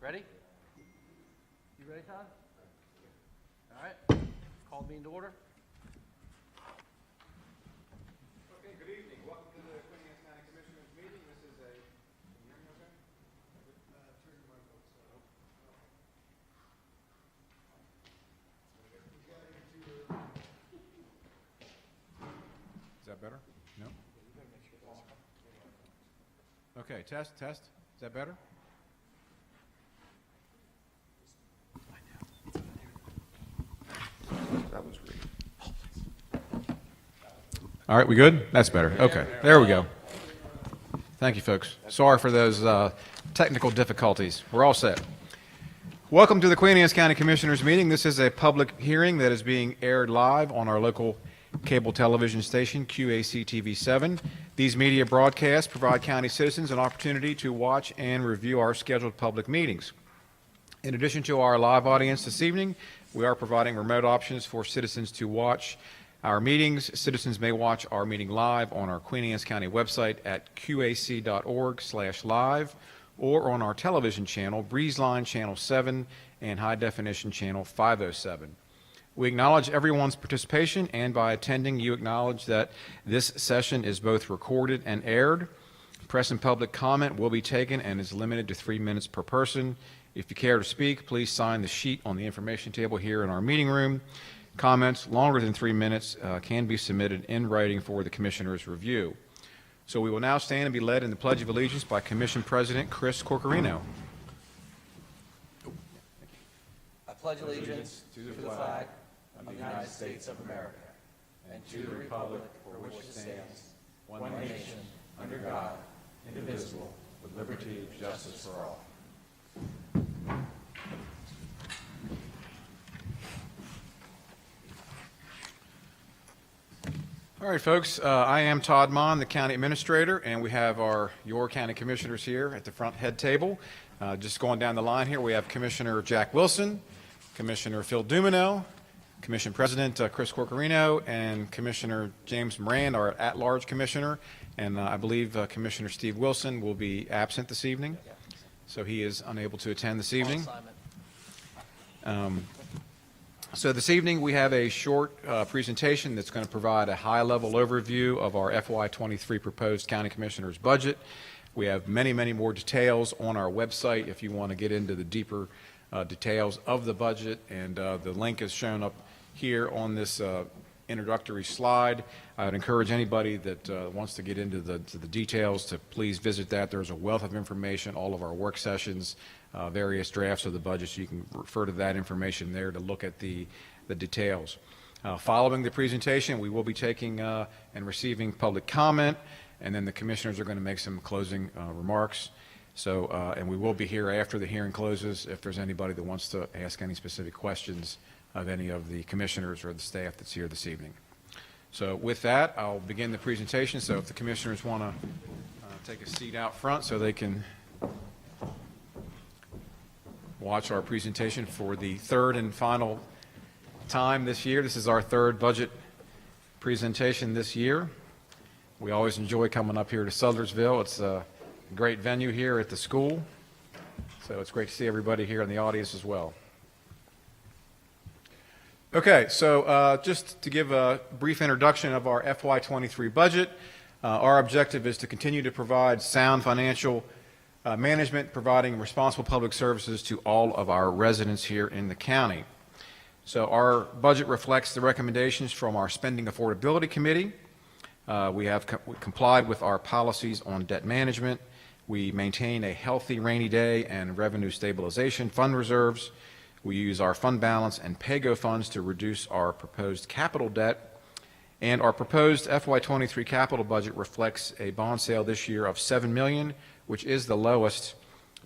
Ready? You ready, Todd? All right. Call the meeting to order. Okay, good evening. Welcome to the Queen Anne's County Commissioners meeting. This is a, can you hear me okay? Turn your mic on. Is that better? No? Okay, test. Is that better? That was great. All right, we good? That's better. Okay, there we go. Thank you, folks. Sorry for those technical difficulties. We're all set. Welcome to the Queen Anne's County Commissioners meeting. This is a public hearing that is being aired live on our local cable television station, QAC TV 7. These media broadcasts provide county citizens an opportunity to watch and review our scheduled public meetings. In addition to our live audience this evening, we are providing remote options for citizens to watch our meetings. Citizens may watch our meeting live on our Queen Anne's County website at qac.org/live or on our television channel, Breezeline Channel 7 and High Definition Channel 507. We acknowledge everyone's participation, and by attending, you acknowledge that this session is both recorded and aired. Press and public comment will be taken and is limited to 3 minutes per person. If you care to speak, please sign the sheet on the information table here in our meeting room. Comments longer than 3 minutes can be submitted in writing for the Commissioner's review. So we will now stand and be led in the Pledge of Allegiance by Commission President Chris Corcorino. I pledge allegiance to the flag of the United States of America and to the republic for which it stands, one nation, under God, indivisible, with liberty and justice for all. All right, folks, I am Todd Mon, the County Administrator, and we have your County Commissioners here at the front head table. Just going down the line here, we have Commissioner Jack Wilson, Commissioner Phil Dumino, Commission President Chris Corcorino, and Commissioner James Moran, our at-large Commissioner, and I believe Commissioner Steve Wilson will be absent this evening, so he is unable to attend this evening. So this evening we have a short presentation that's going to provide a high-level overview of our FY23 proposed County Commissioners budget. We have many more details on our website if you want to get into the deeper details of the budget, and the link is shown up here on this introductory slide. I would encourage anybody that wants to get into the details to please visit that. There's a wealth of information, all of our work sessions, various drafts of the budget, so you can refer to that information there to look at the details. Following the presentation, we will be taking and receiving public comment, and then the commissioners are going to make some closing remarks. So, and we will be here after the hearing closes if there's anybody that wants to ask any specific questions of any of the commissioners or the staff that's here this evening. So with that, I'll begin the presentation. So if the commissioners want to take a seat out front so they can watch our presentation for the third and final time this year. This is our third budget presentation this year. We always enjoy coming up here to Sudlersville. It's a great venue here at the school, so it's great to see everybody here in the audience as well. Okay, so just to give a brief introduction of our FY23 budget, our objective is to continue to provide sound financial management, providing responsible public services to all of our residents here in the county. So our budget reflects the recommendations from our Spending Affordability Committee. We have complied with our policies on debt management. We maintain a healthy rainy day and revenue stabilization fund reserves. We use our fund balance and PAYGO funds to reduce our proposed capital debt. And our proposed FY23 capital budget reflects a bond sale this year of $7 million, which is the lowest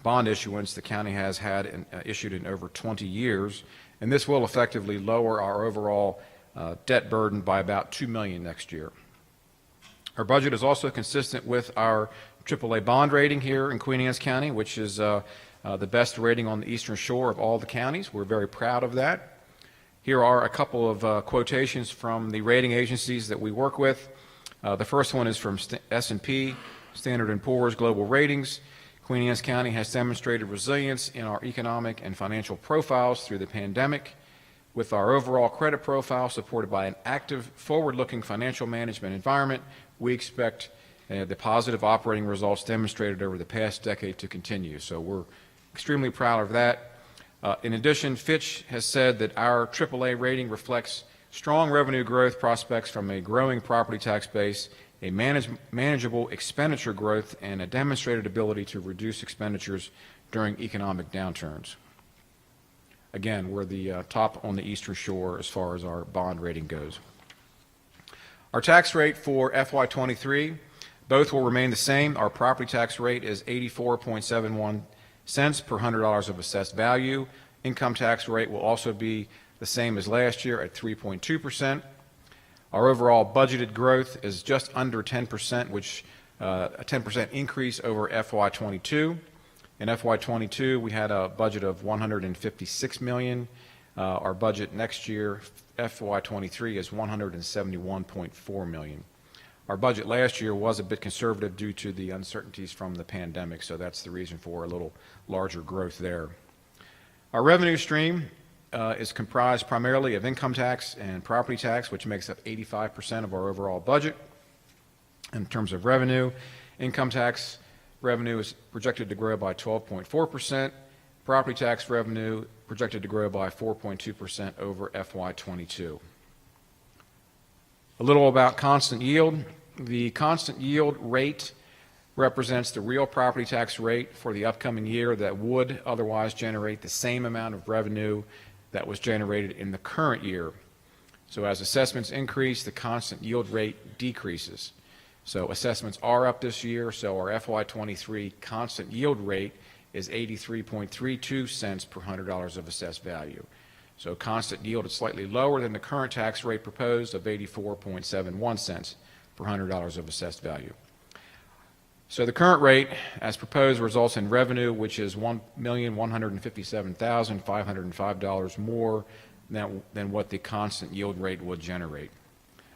bond issuance the county has had issued in over 20 years. And this will effectively lower our overall debt burden by about $2 million next year. Our budget is also consistent with our AAA bond rating here in Queen Anne's County, which is the best rating on the Eastern Shore of all the counties. We're very proud of that. Here are a couple of quotations from the rating agencies that we work with. The first one is from S&P, Standard & Poor's Global Ratings. Queen Anne's County has demonstrated resilience in our economic and financial profiles through the pandemic. With our overall credit profile supported by an active, forward-looking financial management environment, we expect the positive operating results demonstrated over the past decade to continue. So we're extremely proud of that. In addition, Fitch has said that our AAA rating reflects strong revenue growth prospects from a growing property tax base, a manageable expenditure growth, and a demonstrated ability to reduce expenditures during economic downturns. Again, we're the top on the Eastern Shore as far as our bond rating goes. Our tax rate for FY23, both will remain the same. Our property tax rate is 84.71 cents per $100 of assessed value. Income tax rate will also be the same as last year at 3.2%. Our overall budgeted growth is just under 10%, which a 10% increase over FY22. In FY22, we had a budget of $156 million. Our budget next year, FY23, is $171.4 million. Our budget last year was a bit conservative due to the uncertainties from the pandemic, so that's the reason for a little larger growth there. Our revenue stream is comprised primarily of income tax and property tax, which makes up 85% of our overall budget. In terms of revenue, income tax revenue is projected to grow by 12.4%. Property tax revenue projected to grow by 4.2% over FY22. A little about constant yield. The constant yield rate represents the real property tax rate for the upcoming year that would otherwise generate the same amount of revenue that was generated in the current year. So as assessments increase, the constant yield rate decreases. So assessments are up this year, so our FY23 constant yield rate is 83.32 cents per $100 of assessed value. So constant yield is slightly lower than the current tax rate proposed of 84.71 cents per $100 of assessed value. So the current rate, as proposed, results in revenue which is $1,157,505 more than what the constant yield rate would generate.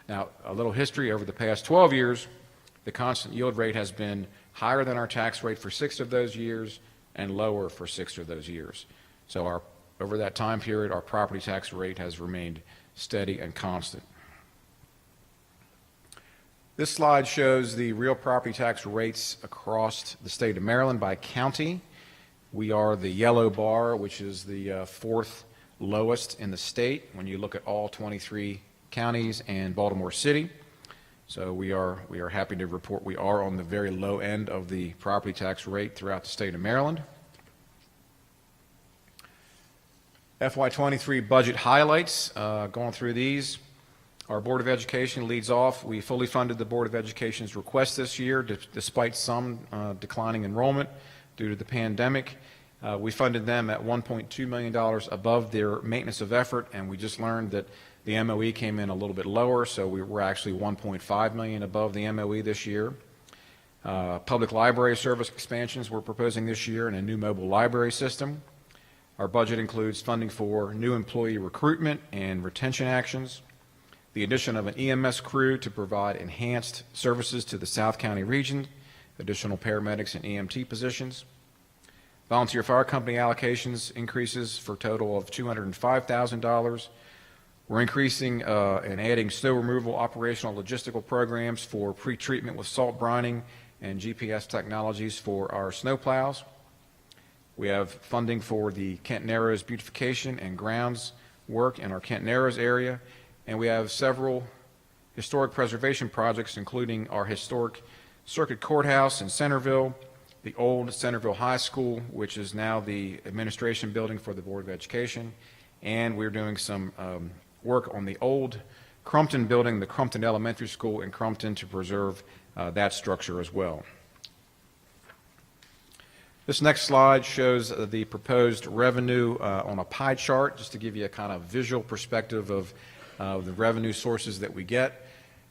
Now, a little history. Over the past 12 years, the constant yield rate has been higher than our tax rate for 6 of those years and lower for 6 of those years. So over that time period, our property tax rate has remained steady and constant. This slide shows the real property tax rates across the state of Maryland by county. We are the yellow bar, which is the fourth lowest in the state when you look at all 23 counties and Baltimore City. So we are happy to report we are on the very low end of the property tax rate throughout the state of Maryland. FY23 budget highlights, going through these. Our Board of Education leads off. We fully funded the Board of Education's request this year, despite some declining enrollment due to the pandemic. We funded them at $1.2 million above their maintenance of effort, and we just learned that the MOE came in a little bit lower, so we were actually $1.5 million above the MOE this year. Public library service expansions we're proposing this year and a new mobile library system. Our budget includes funding for new employee recruitment and retention actions, the addition of an EMS crew to provide enhanced services to the South County region, additional paramedics and EMT positions, volunteer fire company allocations increases for a total of $205,000. We're increasing and adding snow removal operational logistical programs for pre-treatment with salt brining and GPS technologies for our snow plows. We have funding for the Kent Narrows beautification and grounds work in our Kent Narrows area, and we have several historic preservation projects, including our historic Circuit Courthouse in Centerville, the old Centerville High School, which is now the administration building for the Board of Education, and we're doing some work on the old Crumpton building, the Crumpton Elementary School in Crumpton, to preserve that structure as well. This next slide shows the proposed revenue on a pie chart, just to give you a kind of visual perspective of the revenue sources that we get.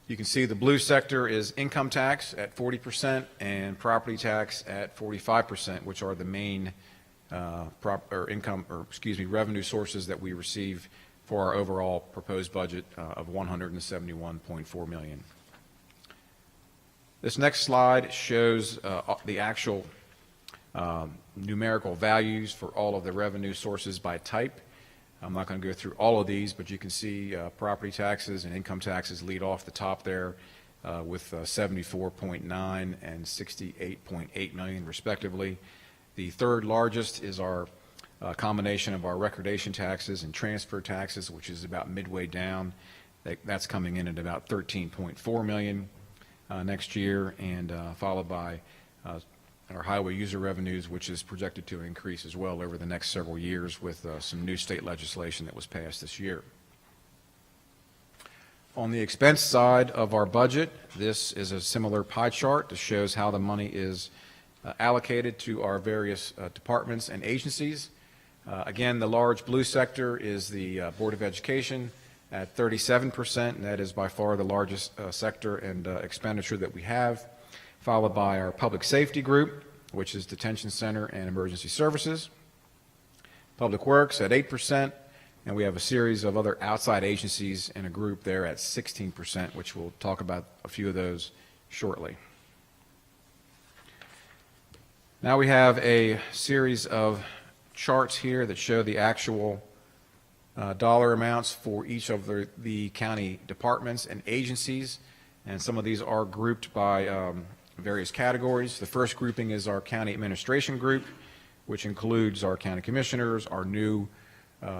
You can see the blue sector is income tax at 40% and property tax at 45%, which are the main revenue sources that we receive for our overall proposed budget of $171.4 million. This next slide shows the actual numerical values for all of the revenue sources by type. I'm not going to go through all of these, but you can see property taxes and income taxes lead off the top there with 74.9 and 68.8 million respectively. The third largest is our combination of our recordation taxes and transfer taxes, which is about midway down. That's coming in at about 13.4 million next year, and followed by our highway user revenues, which is projected to increase as well over the next several years with some new state legislation that was passed this year. On the expense side of our budget, this is a similar pie chart that shows how the money is allocated to our various departments and agencies. Again, the large blue sector is the Board of Education at 37%, and that is by far the largest sector and expenditure that we have, followed by our Public Safety Group, which is Detention Center and Emergency Services. Public Works at 8%, and we have a series of other outside agencies in a group there at 16%, which we'll talk about a few of those shortly. Now we have a series of charts here that show the actual dollar amounts for each of the county departments and agencies, and some of these are grouped by various categories. The first grouping is our county administration group, which includes our county commissioners, our new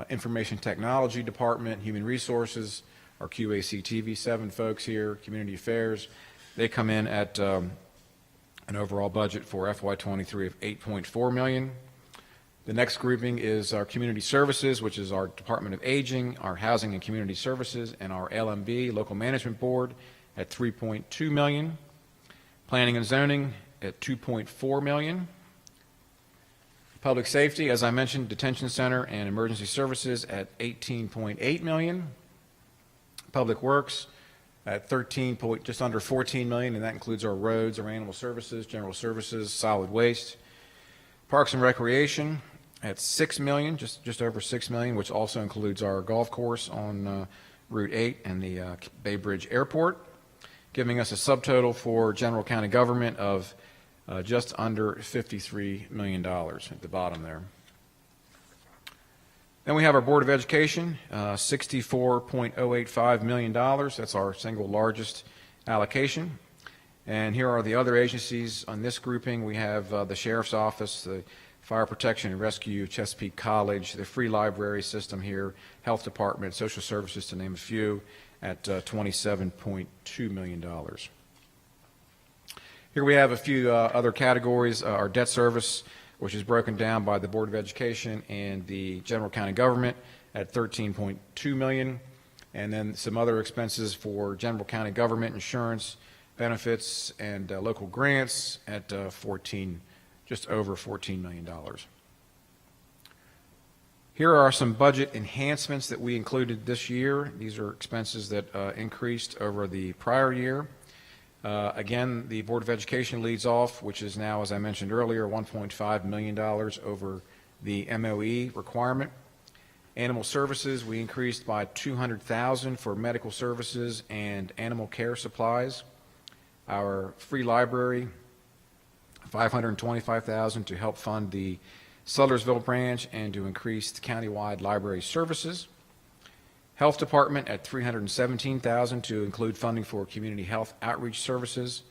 information technology department, human resources, our QAC TV7 folks here, community affairs. They come in at an overall budget for FY23 of $8.4 million. The next grouping is our community services, which is our Department of Aging, our Housing and Community Services, and our LMB, Local Management Board, at $3.2 million. Planning and zoning at $2.4 million. Public safety, as I mentioned, detention center and emergency services at $18.8 million. Public works at just under $14 million, and that includes our roads, our animal services, general services, solid waste. Parks and recreation at $6 million, just over $6 million, which also includes our golf course on Route 8 and the Bay Bridge Airport, giving us a subtotal for general county government of just under $53 million at the bottom there. Then we have our Board of Education, $64.085 million. That's our single largest allocation. And here are the other agencies on this grouping. We have the Sheriff's Office, the Fire Protection and Rescue, Chesapeake College, the Free Library System here, Health Department, Social Services, to name a few, at $27.2 million. Here we have a few other categories. Our debt service, which is broken down by the Board of Education and the general county government at $13.2 million. And then some other expenses for general county government, insurance, benefits, and local grants at just over $14 million. Here are some budget enhancements that we included this year. These are expenses that increased over the prior year. Again, the Board of Education leads off, which is now, as I mentioned earlier, $1.5 million over the MOE requirement. Animal services, we increased by $200,000 for medical services and animal care supplies. Our free library, $525,000 to help fund the Sudlersville branch and to increase the countywide library services. Health Department at $317,000 to include funding for community health outreach services.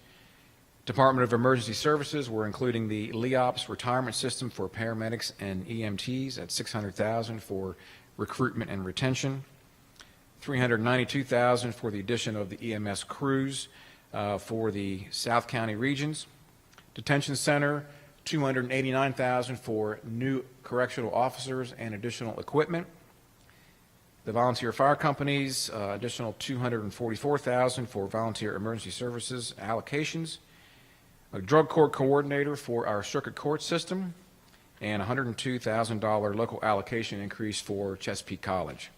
Department of Emergency Services, we're including the LEOPS retirement system for paramedics and EMTs at $600,000 for recruitment and retention. $392,000 for the addition of the EMS crews for the South County regions. Detention Center, $289,000 for new correctional officers and additional equipment. The volunteer fire companies, additional $244,000 for volunteer emergency services allocations. A drug court coordinator for our circuit court system, and $102,000 local allocation increase for Chesapeake College.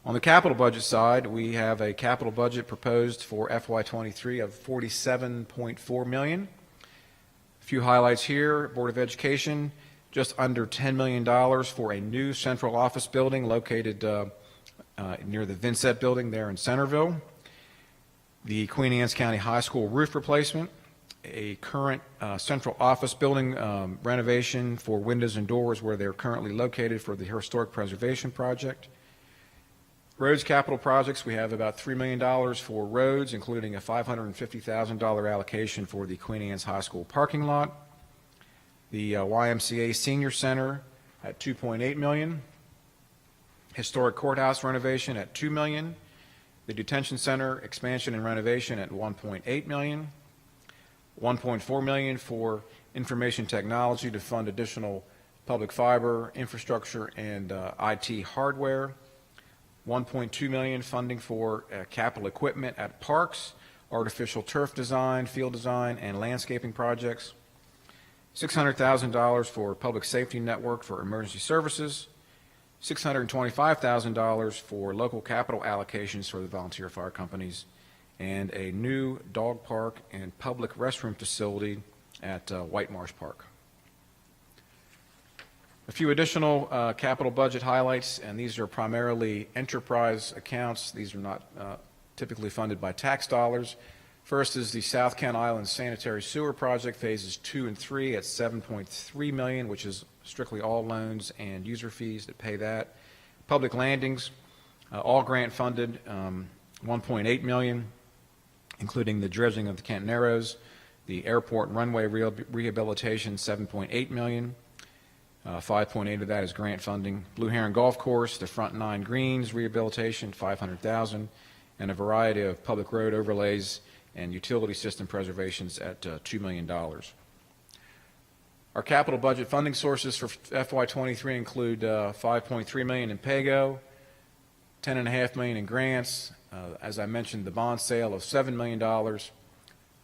On the capital budget side, we have a capital budget proposed for FY23 of $47.4 million. A few highlights here. Board of Education, just under $10 million for a new central office building located near the Vincent building there in Centerville. The Queen Anne's County High School roof replacement, a current central office building renovation for windows and doors where they're currently located for the Historic Preservation Project. Roads capital projects, we have about $3 million for roads, including a $550,000 allocation for the Queen Anne's High School parking lot. The YMCA Senior Center at $2.8 million. Historic Courthouse renovation at $2 million. The Detention Center expansion and renovation at $1.8 million. $1.4 million for information technology to fund additional public fiber infrastructure and IT hardware. $1.2 million funding for capital equipment at parks, artificial turf design, field design, and landscaping projects. $600,000 for public safety network for emergency services. $625,000 for local capital allocations for the volunteer fire companies, and a new dog park and public restroom facility at White Marsh Park. A few additional capital budget highlights, and these are primarily enterprise accounts. These are not typically funded by tax dollars. First is the South Kent Island Sanitary Sewer Project, phases 2 and 3 at $7.3 million, which is strictly all loans and user fees that pay that. Public landings, all grant funded, $1.8 million, including the dredging of the Kent Narrows. The airport and runway rehabilitation, $7.8 million. 5.8 of that is grant funding. Blue Heron Golf Course, the front 9 greens rehabilitation, $500,000, and a variety of public road overlays and utility system preservations at $2 million. Our capital budget funding sources for FY23 include $5.3 million in PAYGO, $10.5 million in grants, as I mentioned, the bond sale of $7 million,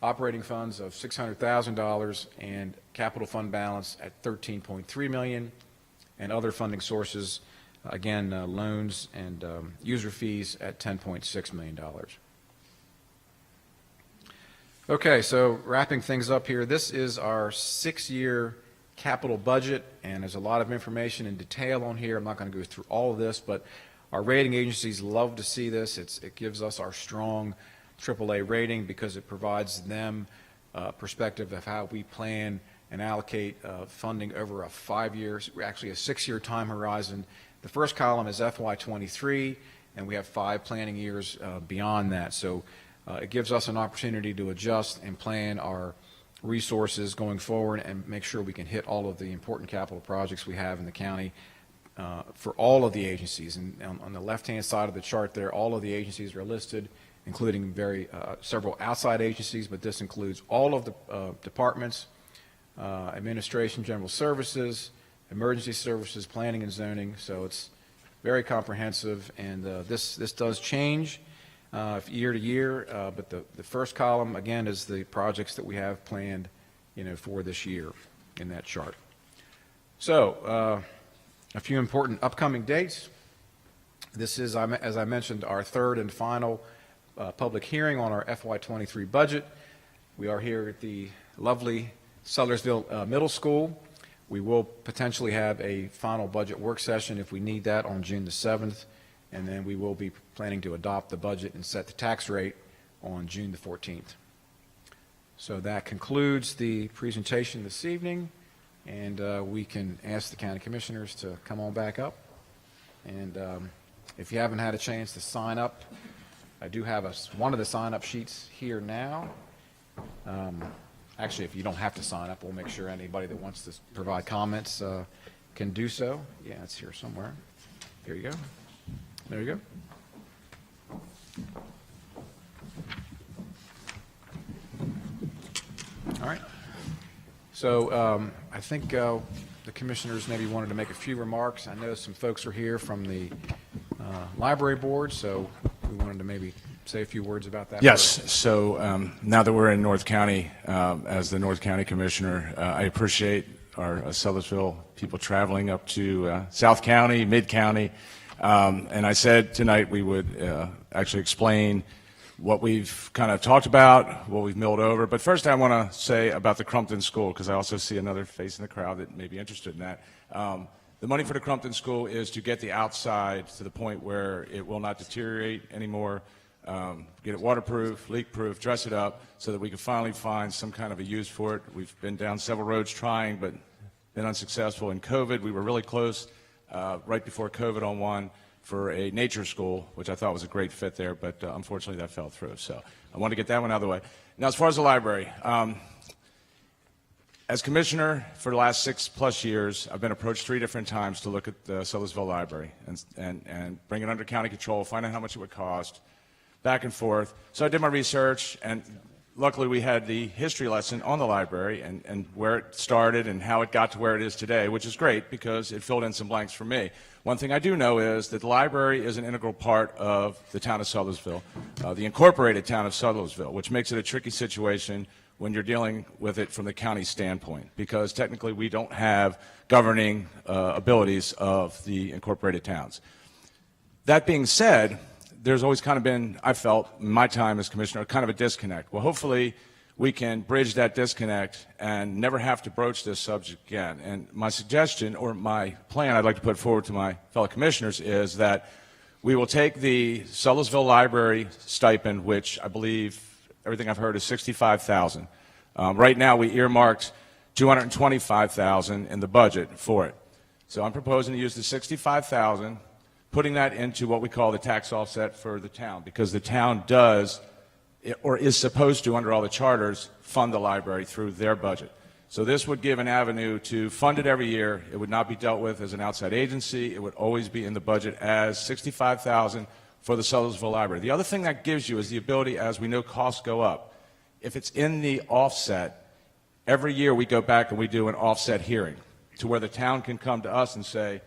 operating funds of $600,000, and capital fund balance at $13.3 million, and other funding sources, again, loans and user fees at $10.6 million. Okay, so wrapping things up here, this is our 6-year capital budget, and there's a lot of information in detail on here. I'm not going to go through all of this, but our rating agencies love to see this. It gives us our strong AAA rating because it provides them perspective of how we plan and allocate funding over a 5-year, actually a 6-year time horizon. The first column is FY23, and we have 5 planning years beyond that. So it gives us an opportunity to adjust and plan our resources going forward and make sure we can hit all of the important capital projects we have in the county for all of the agencies. And on the left-hand side of the chart there, all of the agencies are listed, including several outside agencies, but this includes all of the departments, administration, general services, emergency services, planning and zoning. So it's very comprehensive, and this does change year to year, but the first column, again, is the projects that we have planned, for this year in that chart. So a few important upcoming dates. This is, as I mentioned, our third and final public hearing on our FY23 budget. We are here at the lovely Sudlersville Middle School. We will potentially have a final budget work session if we need that on June the 7th. And then we will be planning to adopt the budget and set the tax rate on June the 14th. So that concludes the presentation this evening, and we can ask the county commissioners to come on back up. And if you haven't had a chance to sign up, I do have one of the sign-up sheets here now. Actually, if you don't have to sign up, we'll make sure anybody that wants to provide comments can do so. Yeah, it's here somewhere. Here you go. There you go. All right. So I think the commissioners maybe wanted to make a few remarks. I know some folks are here from the library board, so we wanted to maybe say a few words about that. Yes. So now that we're in North County, as the North County Commissioner, I appreciate our Sudlersville people traveling up to South County, Mid-County. And I said tonight we would actually explain what we've kind of talked about, what we've milled over. But first I want to say about the Crumpton School, because I also see another face in the crowd that may be interested in that. The money for the Crumpton School is to get the outside to the point where it will not deteriorate anymore. get it waterproof, leak-proof, dress it up, so that we can finally find some kind of a use for it. We've been down several roads trying, but been unsuccessful. In COVID, we were really close right before COVID on one for a nature school, which I thought was a great fit there, but unfortunately that fell through. So I want to get that one out of the way. Now, as far as the library, as commissioner for the last 6+ years, I've been approached 3 different times to look at the Sudlersville Library and bring it under county control, find out how much it would cost, back and forth. So I did my research, and luckily we had the history lesson on the library and where it started and how it got to where it is today, which is great because it filled in some blanks for me. One thing I do know is that the library is an integral part of the town of Sudlersville, the incorporated town of Sudlersville, which makes it a tricky situation when you're dealing with it from the county standpoint, because technically we don't have governing abilities of the incorporated towns. That being said, there's always kind of been, I felt, in my time as commissioner, kind of a disconnect. Well, hopefully we can bridge that disconnect and never have to broach this subject again. And my suggestion, or my plan I'd like to put forward to my fellow commissioners, is that we will take the Sudlersville Library stipend, which I believe, everything I've heard, is $65,000. Right now we earmarked $225,000 in the budget for it. So I'm proposing to use the $65,000, putting that into what we call the tax offset for the town, because the town does, or is supposed to under all the charters, fund the library through their budget. So this would give an avenue to fund it every year. It would not be dealt with as an outside agency. It would always be in the budget as $65,000 for the Sudlersville Library. The other thing that gives you is the ability, as we know costs go up, if it's in the offset, every year we go back and we do an offset hearing to where the town can come to us and say,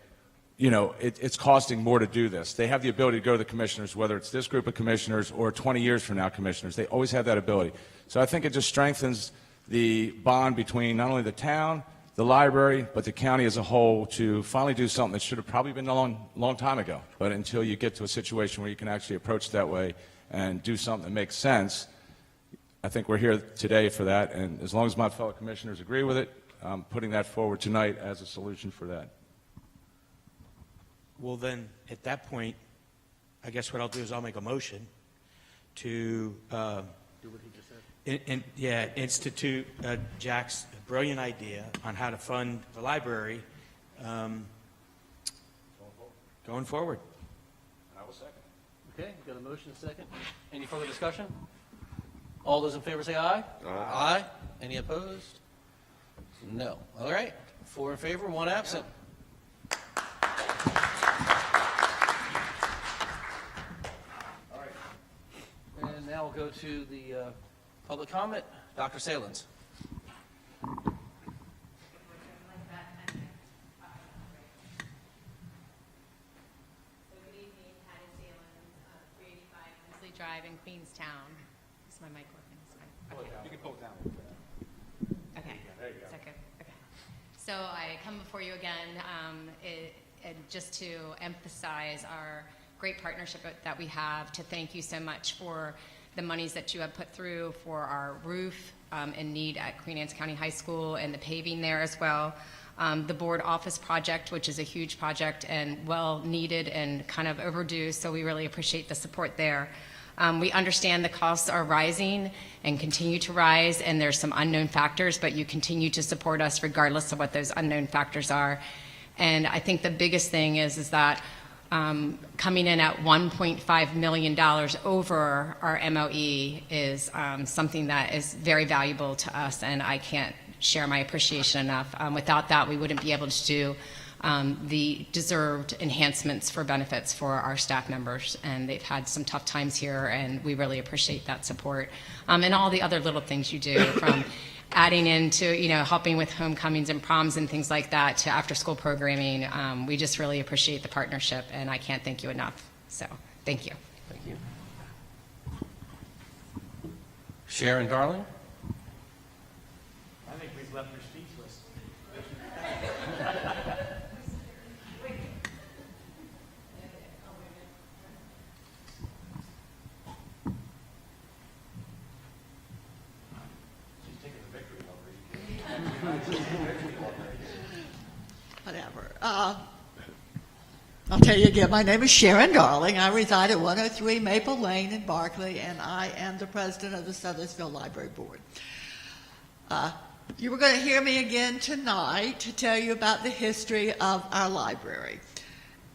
you know, it's costing more to do this. They have the ability to go to the commissioners, whether it's this group of commissioners or 20 years from now commissioners. They always have that ability. So I think it just strengthens the bond between not only the town, the library, but the county as a whole to finally do something that should have probably been done a long time ago. But until you get to a situation where you can actually approach it that way and do something that makes sense, I think we're here today for that. And as long as my fellow commissioners agree with it, I'm putting that forward tonight as a solution for that. Well, then, at that point, I guess what I'll do is I'll make a motion to Do what he just said. institute Jack's brilliant idea on how to fund the library going forward. I will second. Okay, we got a motion, a second. Any further discussion? All those in favor say aye. Aye. Any opposed? No. All right. 4 in favor, 1 absent. All right. And now we'll go to the public comment. Dr. Salins. Good evening, Patty Salins, 385 Hensley Drive in Queenstown. Is my mic working? Okay. You can pull it down. Okay. Is that good? Okay. So I come before you again just to emphasize our great partnership that we have, to thank you so much for the monies that you have put through for our roof in need at Queen Anne's County High School and the paving there as well. The board office project, which is a huge project and well needed and kind of overdue, so we really appreciate the support there. We understand the costs are rising and continue to rise, and there's some unknown factors, but you continue to support us regardless of what those unknown factors are. And I think the biggest thing is that coming in at $1.5 million over our MOE is something that is very valuable to us, and I can't share my appreciation enough. Without that, we wouldn't be able to do the deserved enhancements for benefits for our staff members, and they've had some tough times here, and we really appreciate that support. And all the other little things you do, from adding into, helping with homecomings and proms and things like that, to after-school programming. We just really appreciate the partnership, and I can't thank you enough. So, thank you. Thank you. Sharon Darling. I think we've left her speechless. Whatever. I'll tell you again, my name is Sharon Darling. I reside at 103 Maple Lane in Berkeley, and I am the president of the Sudlersville Library Board. You were going to hear me again tonight to tell you about the history of our library,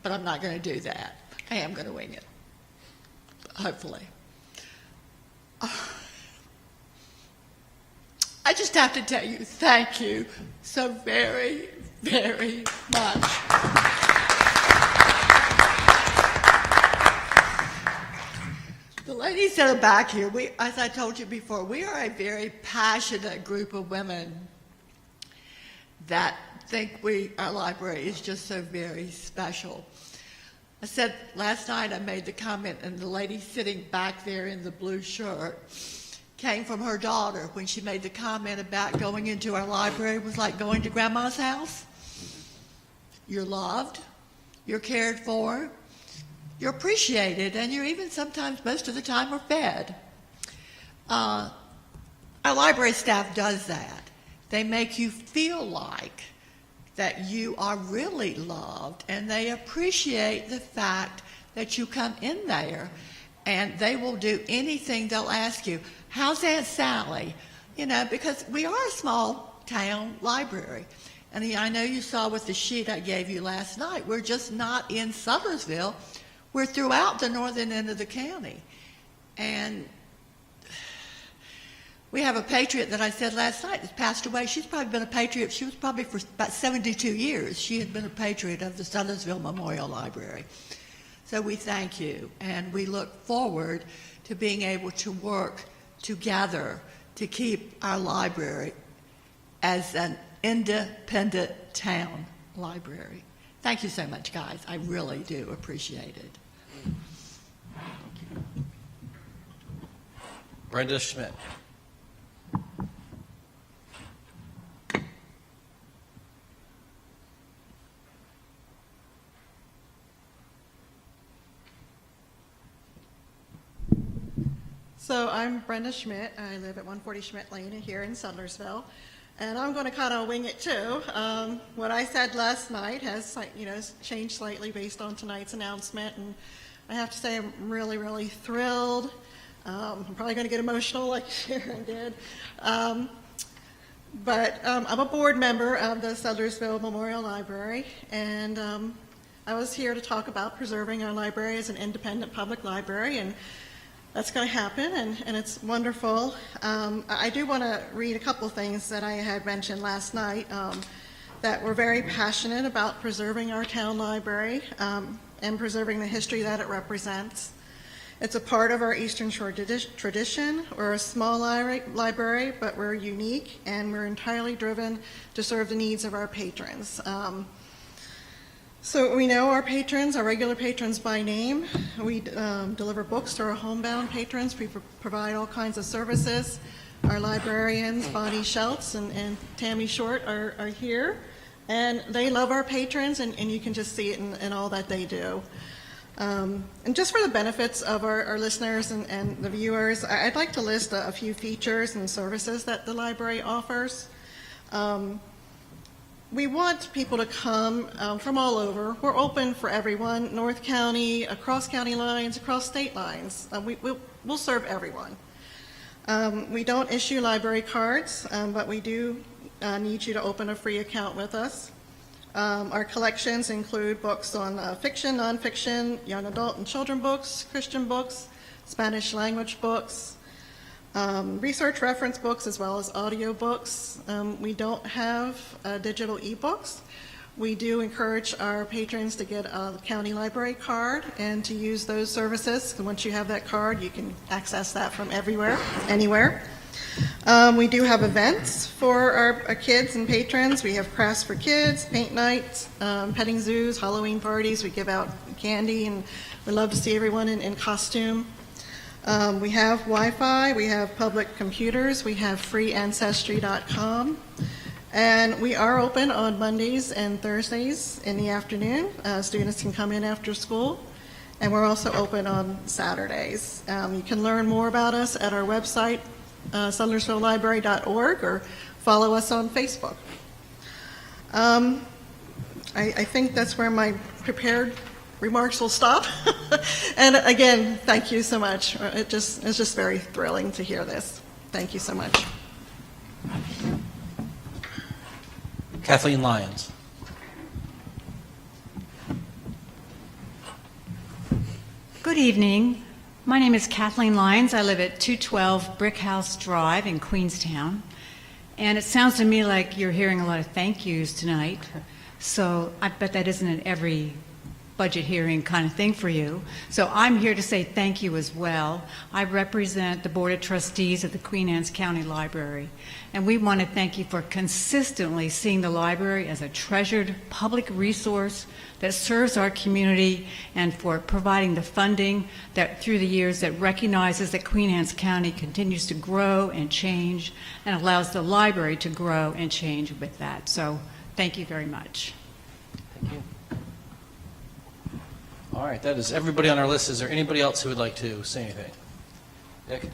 but I'm not going to do that. I am going to wing it, hopefully. I just have to tell you, thank you so very, very much. The ladies that are back here, as I told you before, we are a very passionate group of women that think our library is just so very special. I said last night, I made the comment, and the lady sitting back there in the blue shirt came from her daughter when she made the comment about going into our library was like going to grandma's house. You're loved, you're cared for, you're appreciated, and you're even sometimes, most of the time, are fed. Our library staff does that. They make you feel like that you are really loved, and they appreciate the fact that you come in there, and they will do anything. They'll ask you, how's Aunt Sally? You know, because we are a small town library. And I know you saw with the sheet I gave you last night, we're just not in Sudlersville. We're throughout the northern end of the county. And we have a patriot that I said last night that's passed away. She's probably been a patriot. She was probably for about 72 years. She had been a patriot of the Sudlersville Memorial Library. So we thank you, and we look forward to being able to work together to keep our library as an independent town library. Thank you so much, guys. I really do appreciate it. Brenda Schmidt. So I'm Brenda Schmidt. I live at 140 Schmidt Lane here in Sudlersville. And I'm going to kind of wing it too. What I said last night has, changed slightly based on tonight's announcement, and I have to say I'm really, really thrilled. I'm probably going to get emotional like Sharon did. But I'm a board member of the Sudlersville Memorial Library, and I was here to talk about preserving our library as an independent public library, and that's going to happen, and it's wonderful. I do want to read a couple things that I had mentioned last night, that we're very passionate about preserving our town library and preserving the history that it represents. It's a part of our Eastern Shore tradition. We're a small library, but we're unique, and we're entirely driven to serve the needs of our patrons. So we know our patrons, our regular patrons by name. We deliver books to our homebound patrons. We provide all kinds of services. Our librarians, Bonnie Schultz and Tammy Short, are here. And they love our patrons, and you can just see it in all that they do. And just for the benefits of our listeners and the viewers, I'd like to list a few features and services that the library offers. We want people to come from all over. We're open for everyone, North County, across county lines, across state lines. We'll serve everyone. We don't issue library cards, but we do need you to open a free account with us. Our collections include books on fiction, nonfiction, young adult and children books, Christian books, Spanish language books, research reference books, as well as audio books. We don't have digital ebooks. We do encourage our patrons to get a county library card and to use those services. Once you have that card, you can access that from everywhere, anywhere. We do have events for our kids and patrons. We have crafts for kids, paint nights, petting zoos, Halloween parties. We give out candy, and we love to see everyone in costume. We have Wi-Fi, we have public computers, we have freeancestry.com, and we are open on Mondays and Thursdays in the afternoon. Students can come in after school, and we're also open on Saturdays. You can learn more about us at our website, sudlersvillelibrary.org, or follow us on Facebook. I think that's where my prepared remarks will stop. And again, thank you so much. It's just very thrilling to hear this. Thank you so much. Kathleen Lyons. Good evening. My name is Kathleen Lyons. I live at 212 Brick House Drive in Queenstown. And it sounds to me like you're hearing a lot of thank yous tonight. So I bet that isn't an every budget hearing kind of thing for you. So I'm here to say thank you as well. I represent the Board of Trustees of the Queen Anne's County Library. And we want to thank you for consistently seeing the library as a treasured public resource that serves our community, and for providing the funding that through the years that recognizes that Queen Anne's County continues to grow and change and allows the library to grow and change with that. So thank you very much. Thank you. All right, that is everybody on our list. Is there anybody else who would like to say anything? Nick?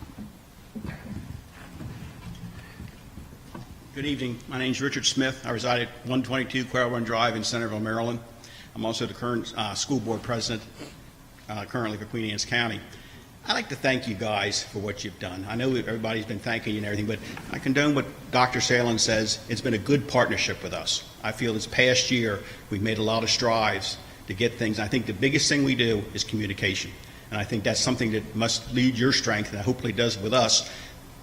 Good evening. My name is Richard Smith. I reside at 122 Quail Run Drive in Centerville, Maryland. I'm also the current school board president currently for Queen Anne's County. I'd like to thank you guys for what you've done. I know everybody's been thanking you and everything, but I condone what Dr. Salen says. It's been a good partnership with us. I feel this past year we've made a lot of strides to get things. I think the biggest thing we do is communication. And I think that's something that must lead your strength, and hopefully does with us.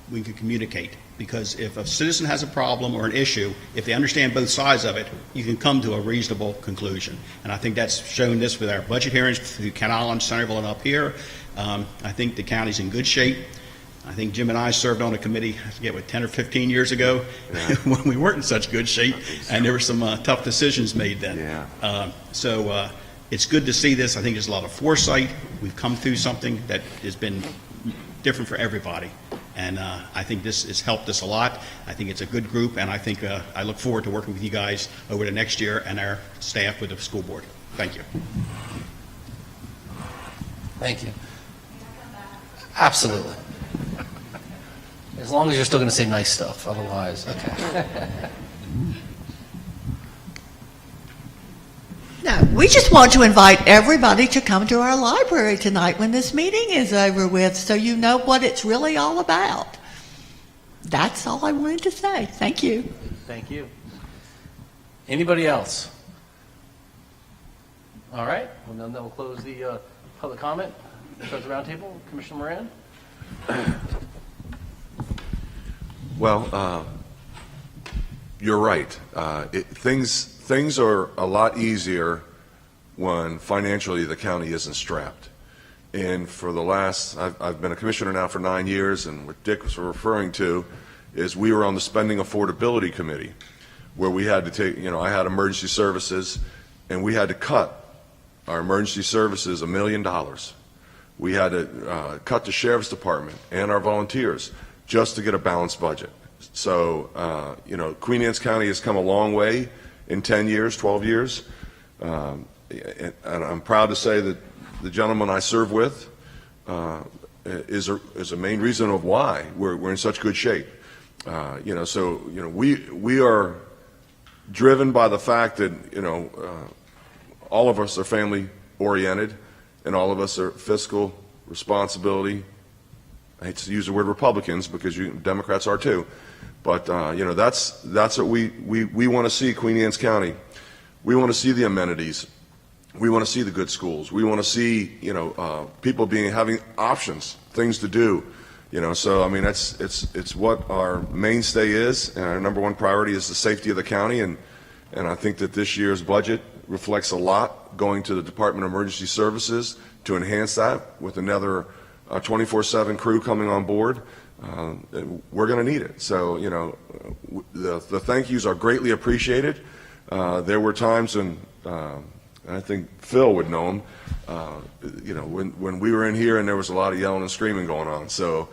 We can communicate. Because if a citizen has a problem or an issue, if they understand both sides of it, you can come to a reasonable conclusion. And I think that's shown this with our budget hearings through Ken Island, Centerville, and up here. I think the county's in good shape. I think Jim and I served on a committee, I forget what, 10 or 15 years ago, when we weren't in such good shape, and there were some tough decisions made then. So it's good to see this. I think there's a lot of foresight. We've come through something that has been different for everybody. And I think this has helped us a lot. I think it's a good group, and I think I look forward to working with you guys over the next year and our staff with the school board. Thank you. Thank you. Absolutely. As long as you're still going to say nice stuff, otherwise, okay. No, we just want to invite everybody to come to our library tonight when this meeting is over with, so you know what it's really all about. That's all I wanted to say. Thank you. Thank you. Anybody else? All right. Well, then we'll close the public comment. Start the roundtable. Commissioner Moran. Well, you're right. Things are a lot easier when financially the county isn't strapped. And for the last, I've been a commissioner now for 9 years, and what Dick was referring to is we were on the spending affordability committee, where we had to take, I had emergency services, and we had to cut our emergency services $1 million. We had to cut the sheriff's department and our volunteers just to get a balanced budget. So, Queen Anne's County has come a long way in 10 years, 12 years. And I'm proud to say that the gentleman I serve with is a main reason of why we're in such good shape. We are driven by the fact that, all of us are family oriented, and all of us are fiscal responsibility. I hate to use the word Republicans because Democrats are too, but that's what we want to see Queen Anne's County. We want to see the amenities. We want to see the good schools. We want to see people having options, things to do. So I mean it's what our mainstay is, and our number one priority is the safety of the county, and I think that this year's budget reflects a lot going to the Department of Emergency Services to enhance that with another 24/7 crew coming on board. We're going to need it. So, the thank yous are greatly appreciated. There were times when, I think Phil would know them, when we were in here and there was a lot of yelling and screaming going on. So,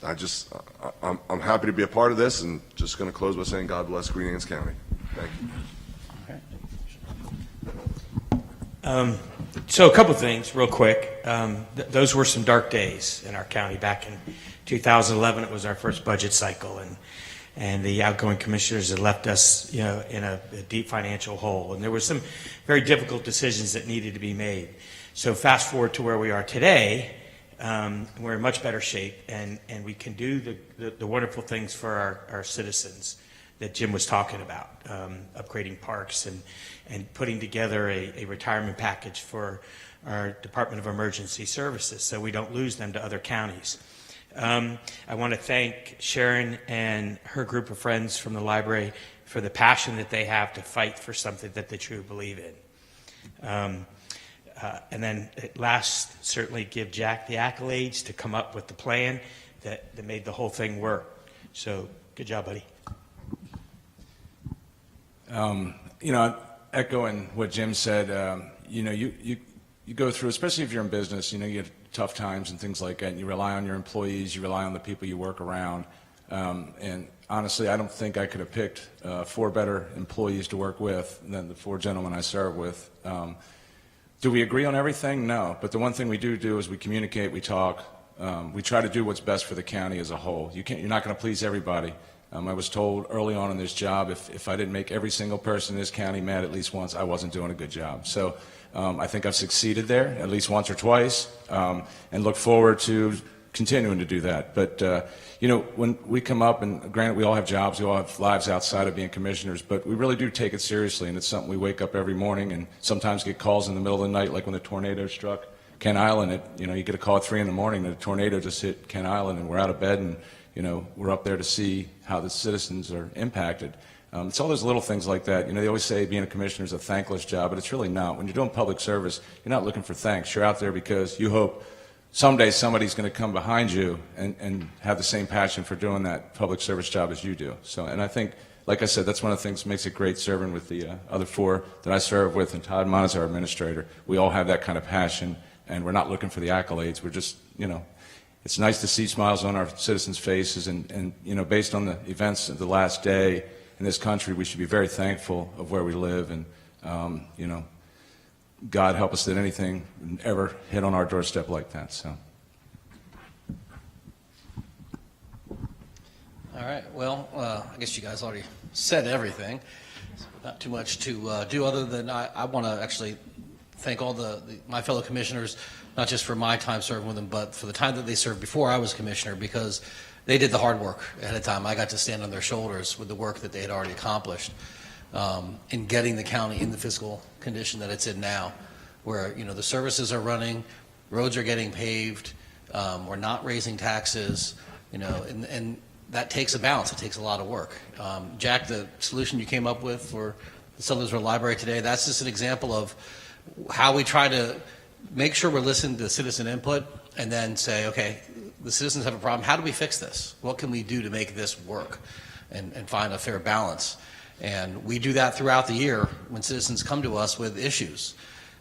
I'm happy to be a part of this, and just going to close by saying God bless Queen Anne's County. Thank you. So a couple things real quick. Those were some dark days in our county. Back in 2011, it was our first budget cycle, and and the outgoing commissioners had left us, in a deep financial hole. And there were some very difficult decisions that needed to be made. So fast forward to where we are today, we're in much better shape, and we can do the wonderful things for our citizens that Jim was talking about, upgrading parks and putting together a retirement package for our Department of Emergency Services so we don't lose them to other counties. I want to thank Sharon and her group of friends from the library for the passion that they have to fight for something that they truly believe in. And then at last, certainly give Jack the accolades to come up with the plan that made the whole thing work. So good job, buddy. Echoing what Jim said, you go through, especially if you're in business, you get tough times and things like that, and you rely on your employees, you rely on the people you work around. And honestly, I don't think I could have picked 4 better employees to work with than the 4 gentlemen I serve with. Do we agree on everything? No. But the one thing we do is we communicate, we talk, we try to do what's best for the county as a whole. You're not going to please everybody. I was told early on in this job, if I didn't make every single person in this county mad at least once, I wasn't doing a good job. So I think I've succeeded there at least once or twice, and look forward to continuing to do that. But, when we come up, and granted we all have jobs, we all have lives outside of being commissioners, but we really do take it seriously, and it's something we wake up every morning and sometimes get calls in the middle of the night, like when the tornado struck Kent Island. You get a call at 3 in the morning and a tornado just hit Kent Island, and we're out of bed, and we're up there to see how the citizens are impacted. It's all those little things like that. They always say being a commissioner is a thankless job, but it's really not. When you're doing public service, you're not looking for thanks. You're out there because you hope someday somebody's going to come behind you and have the same passion for doing that public service job as you do. So, and I think, like I said, that's one of the things that makes it great serving with the other 4 that I serve with, and Todd Mott is our administrator. We all have that kind of passion, and we're not looking for the accolades. We're just, it's nice to see smiles on our citizens' faces, and based on the events of the last day in this country, we should be very thankful of where we live, and God help us that anything ever hit on our doorstep like that. So. All right. Well, I guess you guys already said everything. Not too much to do other than I want to actually thank all my fellow commissioners, not just for my time serving with them, but for the time that they served before I was commissioner, because they did the hard work ahead of time. I got to stand on their shoulders with the work that they had already accomplished in getting the county in the fiscal condition that it's in now, where the services are running, roads are getting paved, we're not raising taxes, and that takes a balance. It takes a lot of work. Jack, the solution you came up with for the Sudlersville Library today, that's just an example of how we try to make sure we're listening to citizen input and then say, okay, the citizens have a problem. How do we fix this? What can we do to make this work and find a fair balance? And we do that throughout the year when citizens come to us with issues.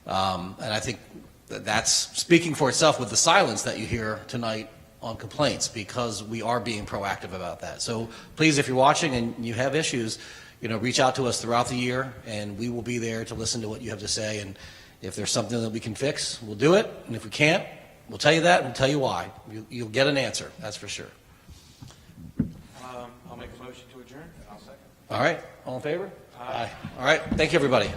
And I think that's speaking for itself with the silence that you hear tonight on complaints, because we are being proactive about that. So please, if you're watching and you have issues, reach out to us throughout the year, and we will be there to listen to what you have to say. And if there's something that we can fix, we'll do it. And if we can't, we'll tell you that and we'll tell you why. You'll get an answer, that's for sure. I'll make a motion to adjourn. I'll second. All right, all in favor? Aye. All right, thank you, everybody.